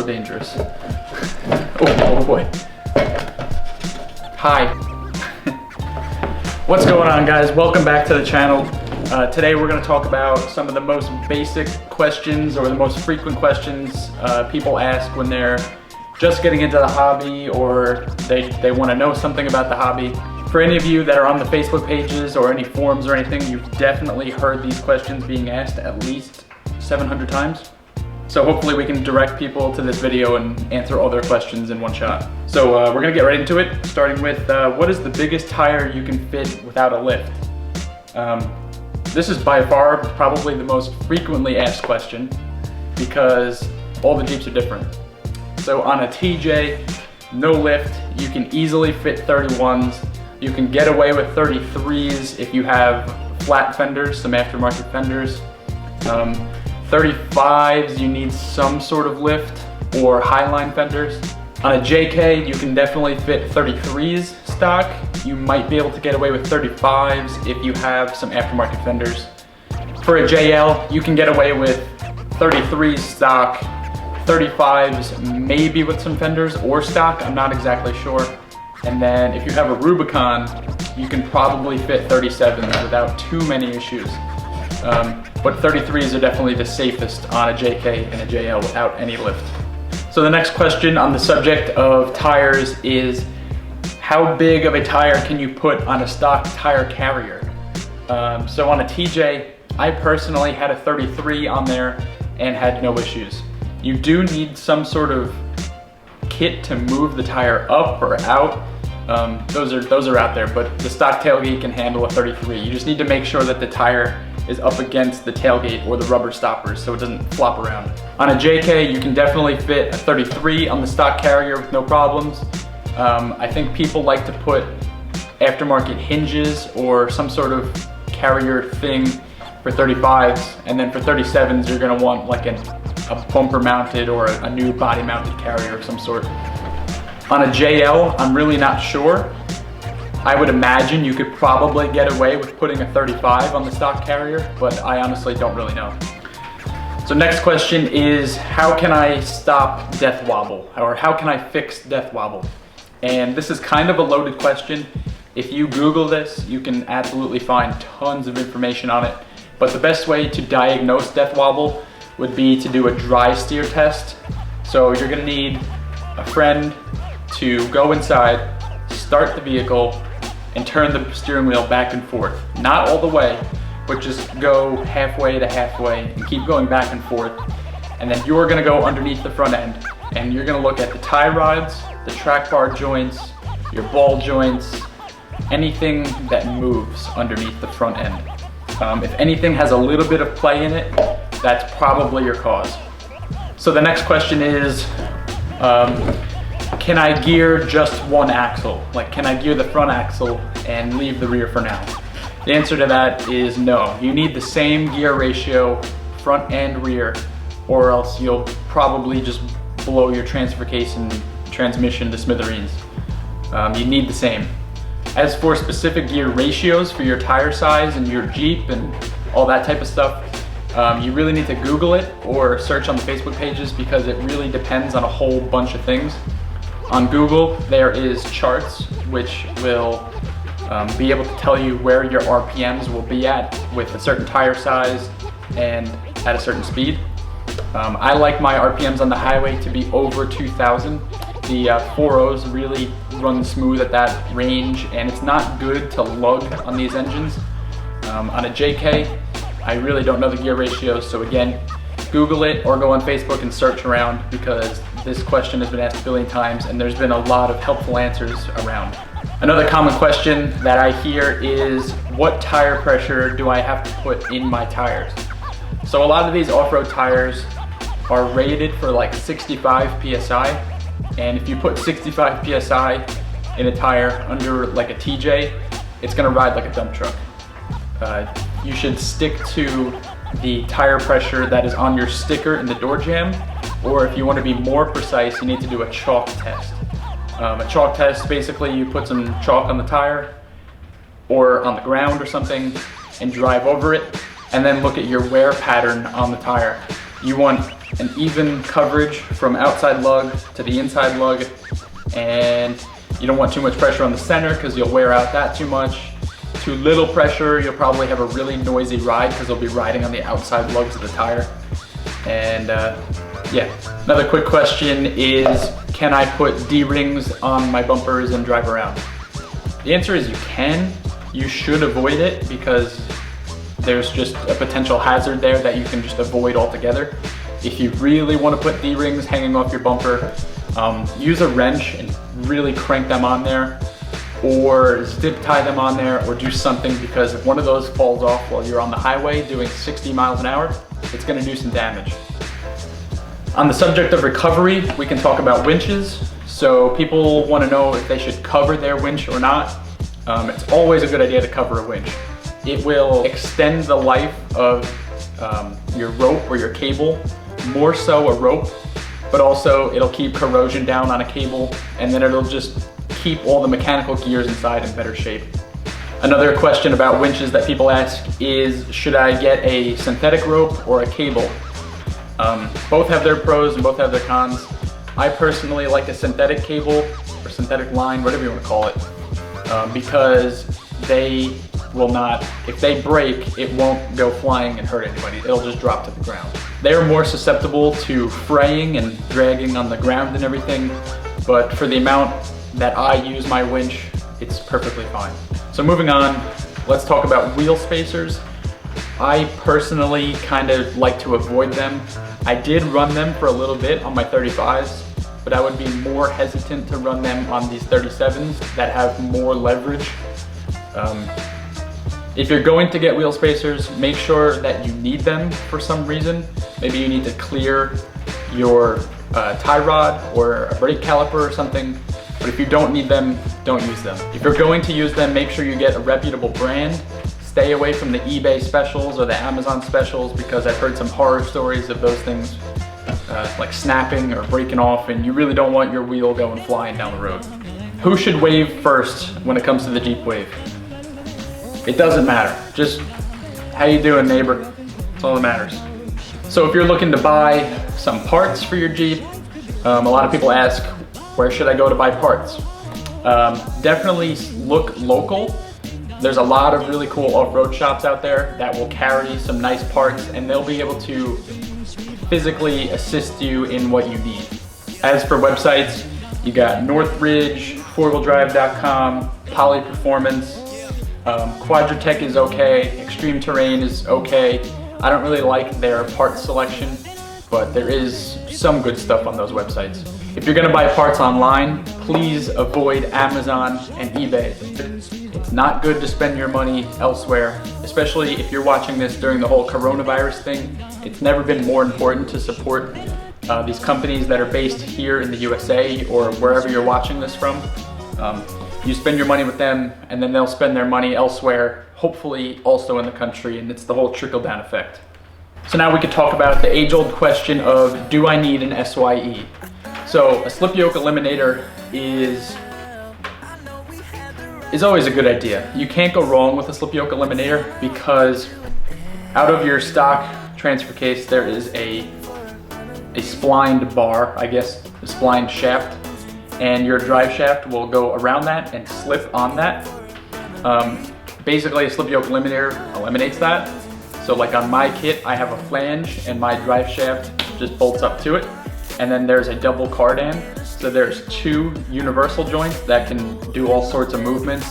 so dangerous. Oh boy. Hi. What's going on, guys? Welcome back to the channel. Today we're going to talk about some of the most basic questions or the most frequent questions people ask when they're just getting into the hobby or they want to know something about the hobby. For any of you that are on the Facebook pages or any forums or anything, you've definitely heard these questions being asked at least 700 times. So hopefully we can direct people to this video and answer all their questions in one shot. So we're gonna get right into it, starting with what is the biggest tire you can fit without a lift? This is by far probably the most frequently asked question because all the Jeeps are different. So on a TJ, no lift, you can easily fit 31s. You can get away with 33s if you have flat fenders, some aftermarket fenders. 35s, you need some sort of lift or highline fenders. On a JK, you can definitely fit 33s stock. You might be able to get away with 35s if you have some aftermarket fenders. For a JL, you can get away with 33s stock, 35s maybe with some fenders or stock, I'm not exactly sure. And then if you have a Rubicon, you can probably fit 37s without too many issues. But 33s are definitely the safest on a JK and a JL without any lift. So the next question on the subject of tires is, how big of a tire can you put on a stock tire carrier? So on a TJ, I personally had a 33 on there and had no issues. You do need some sort of kit to move the tire up or out. Those are out there, but the stock tailgate can handle a 33. You just need to make sure that the tire is up against the tailgate or the rubber stoppers so it doesn't flop around. On a JK, you can definitely fit a 33 on the stock carrier with no problems. I think people like to put aftermarket hinges or some sort of carrier thing for 35s, and then for 37s you're gonna want like a bumper mounted or a new body mounted carrier of some sort. On a JL, I'm really not sure. I would imagine you could probably get away with putting a 35 on the stock carrier, but I honestly don't really know. So next question is, how can I stop death wobble? Or how can I fix death wobble? And this is kind of a loaded question. If you Google this, you can absolutely find tons of information on it. But the best way to diagnose death wobble would be to do a dry steer test. So you're gonna need a friend to go inside, start the vehicle, and turn the steering wheel back and forth. Not all the way, but just go halfway to halfway and keep going back and forth. And then you're gonna go underneath the front end and you're gonna look at the tie rods, the track bar joints, your ball joints, anything that moves underneath the front end. If anything has a little bit of play in it, that's probably your cause. So the next question is, can I gear just one axle? Like, can I gear the front axle and leave the rear for now? The answer to that is no. You need the same gear ratio, front and rear, or else you'll probably just blow your transfer case and transmission to smithereens. You need the same. As for specific gear ratios for your tire size and your Jeep and all that type of stuff, you really need to Google it or search on the Facebook pages because it really depends on a whole bunch of things. On Google, there is charts which will be able to tell you where your RPMs will be at with a certain tire size and at a certain speed. I like my RPMs on the highway to be over 2,000. The 4.0s really run smooth at that range, and it's not good to lug on these engines. On a JK, I really don't know the gear ratios, so again, Google it or go on Facebook and search around because this question has been asked a billion times and there's been a lot of helpful answers around. Another common question that I hear is, what tire pressure do I have to put in my tires? So a lot of these off-road tires are rated for like 65 PSI, and if you put 65 PSI in a tire under like a TJ, it's gonna ride like a dump truck. You should stick to the tire pressure that is on your sticker in the door jamb, or if you want to be more precise, you need to do a chalk test. A chalk test, basically you put some chalk on the tire or on the ground or something and drive over it, and then look at your wear pattern on the tire. You want an even coverage from outside lug to the inside lug, and you don't want too much pressure on the center because you'll wear out that too much. Too little pressure, you'll probably have a really noisy ride because you'll be riding on the outside lugs of the tire. And yeah, another quick question is, can I put D-rings on my bumpers and drive around? The answer is you can. You should avoid it because there's just a potential hazard there that you can just avoid altogether. If you really want to put D-rings hanging off your bumper, use a wrench and really crank them on there, or zip tie them on there, or do something, because if one of those falls off while you're on the highway doing 60 miles an hour, it's gonna do some damage. On the subject of recovery, we can talk about winches. So people wanna know if they should cover their winch or not. It's always a good idea to cover a winch. It will extend the life of your rope or your cable, more so a rope, but also it'll keep corrosion down on a cable, and then it'll just keep all the mechanical gears inside in better shape. Another question about winches that people ask is, should I get a synthetic rope or a cable? Both have their pros and both have their cons. I personally like a synthetic cable or synthetic line, whatever you want to call it, because they will not, if they break, it won't go flying and hurt anybody. It'll just drop to the ground. They're more susceptible to fraying and dragging on the ground and everything, but for the amount that I use my winch, it's perfectly fine. So moving on, let's talk about wheel spacers. I personally kind of like to avoid them. I did run them for a little bit on my 35s, but I would be more hesitant to run them on these 37s that have more leverage. If you're going to get wheel spacers, make sure that you need them for some reason. Maybe you need to clear your tie rod or a brake caliper or something. But if you don't need them, don't use them. If you're going to use them, make sure you get a reputable brand. Stay away from the eBay specials or the Amazon specials, because I've heard some horror stories of those things like snapping or breaking off, and you really don't want your wheel going flying down the road. Who should wave first when it comes to the Jeep Wave? It doesn't matter. Just, how you doing, neighbor? That's all that matters. So if you're looking to buy some parts for your Jeep, a lot of people ask, where should I go to buy parts? Definitely look local. There's a lot of really cool off-road shops out there that will carry some nice parts, and they'll be able to physically assist you in what you need. As for websites, you got Northridge, 4wheeldrive.com, Poly Performance, Quadratech is okay, Extreme Terrain is okay. I don't really like their parts selection, but there is some good stuff on those websites. If you're gonna buy parts online, please avoid Amazon and eBay. It's not good to spend your money elsewhere, especially if you're watching this during the whole coronavirus thing. It's never been more important to support these companies that are based here in the USA or wherever you're watching this from. You spend your money with them, and then they'll spend their money elsewhere, hopefully also in the country, and it's the whole trickle-down effect. So now we could talk about the age-old question of, do I need an SYE? So a slip yoke eliminator is always a good idea. You can't go wrong with a slip yoke eliminator, because out of your stock transfer case there is a splined bar, I guess, a splined shaft, and your drive shaft will go around that and slip on that. Basically a slip yoke eliminator eliminates that. So like on my kit, I have a flange and my drive shaft just bolts up to it. And then there's a double cardan. So there's two universal joints that can do all sorts of movements,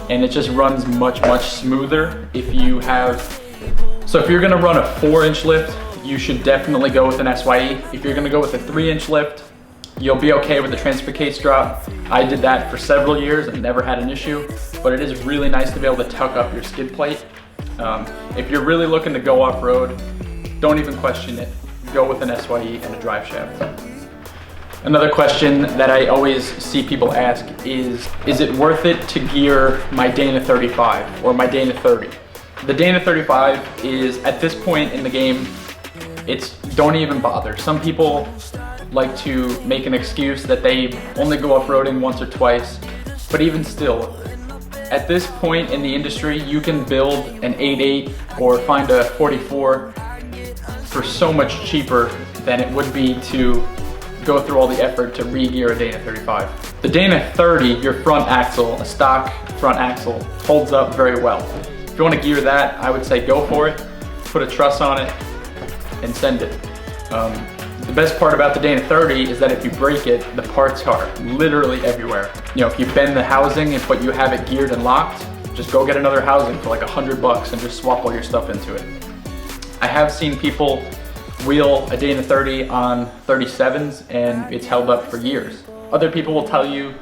and it just runs much, much smoother if you have. So if you're gonna run a 4-inch lift, you should definitely go with an SYE. If you're gonna go with a 3-inch lift, you'll be okay with the transfer case drop. I did that for several years and never had an issue, but it is really nice to be able to tuck up your skid plate. If you're really looking to go off-road, don't even question it. Go with an SYE and a drive shaft. Another question that I always see people ask is it worth it to gear my Dana 35 or my Dana 30? The Dana 35 is, at this point in the game, don't even bother. Some people like to make an excuse that they only go off-roading once or twice, but even still, at this point in the industry, you can build an 8.8 or find a 44 for so much cheaper than it would be to go through all the effort to re-gear a Dana 35. The Dana 30, your front axle, a stock front axle, holds up very well. If you want to gear that, I would say go for it, put a truss on it, and send it. The best part about the Dana 30 is that if you break it, the parts are literally everywhere. You know, if you bend the housing but you have it geared and locked, just go get another housing for like $100 and just swap all your stuff into it. I have seen people wheel a Dana 30 on 37s and it's held up for years. Other people will tell you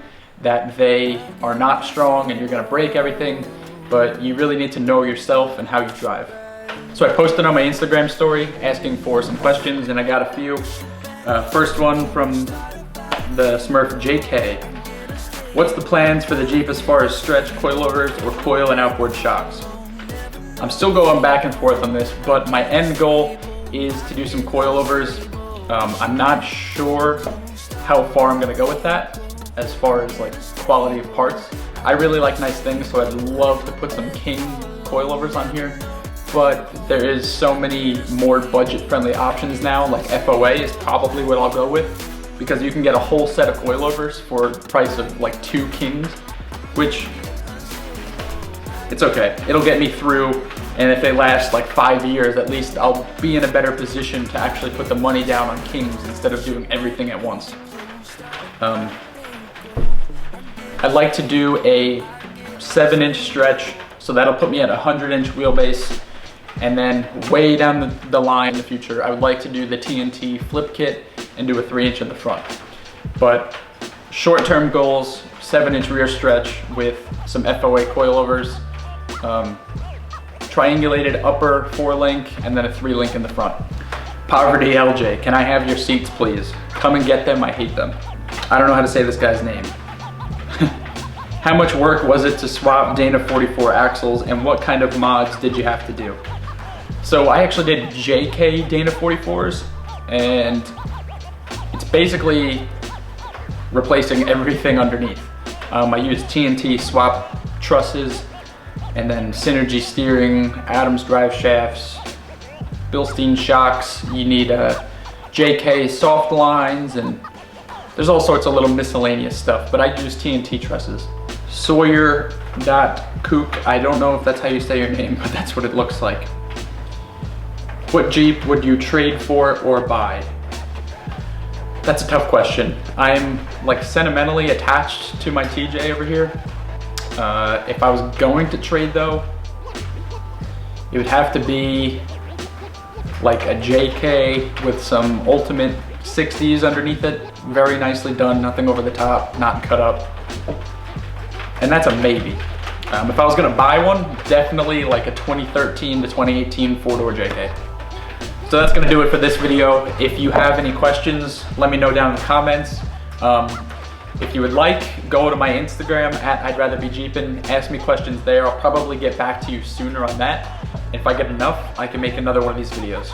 that they are not strong and you're gonna break everything, but you really need to know yourself and how you drive. So I posted on my Instagram story asking for some questions and I got a few. First one from the Smurf JK. What's the plans for the Jeep as far as stretch coilovers or coil and outboard shocks? I'm still going back and forth on this, but my end goal is to do some coilovers. I'm not sure how far I'm gonna go with that as far as like quality of parts. I really like nice things, so I'd love to put some King coilovers on here. But there is so many more budget-friendly options now, like FOA is probably what I'll go with, because you can get a whole set of coilovers for the price of like 2 Kings, which, it's okay. It'll get me through, and if they last like 5 years, at least I'll be in a better position to actually put the money down on Kings instead of doing everything at once. I'd like to do a 7-inch stretch, so that'll put me at a 100-inch wheelbase. And then way down the line in the future, I would like to do the TNT flip kit and do a 3-inch in the front. But short-term goals, 7-inch rear stretch with some FOA coilovers, triangulated upper 4-link, and then a 3-link in the front. Poverty LJ, can I have your seats please? Come and get them, I hate them. I don't know how to say this guy's name. How much work was it to swap Dana 44 axles and what kind of mods did you have to do? So I actually did JK Dana 44s and it's basically replacing everything underneath. I used TNT swap trusses and then Synergy steering, Adams drive shafts, Bilstein shocks. You need JK soft lines and there's all sorts of little miscellaneous stuff, but I use TNT trusses. Sawyer.Kook, I don't know if that's how you say your name, but that's what it looks like. What Jeep would you trade for or buy? That's a tough question. I'm like sentimentally attached to my TJ over here. If I was going to trade though, it would have to be like a JK with some Ultimate 60s underneath it. Very nicely done, nothing over the top, not cut up. And that's a maybe. If I was gonna buy one, definitely like a 2013 to 2018 4-door JK. So that's gonna do it for this video. If you have any questions, let me know down in the comments. If you would like, go to my Instagram at I'd Rather Be Jeepin', ask me questions there. I'll probably get back to you sooner on that. If I get enough, I can make another one of these videos.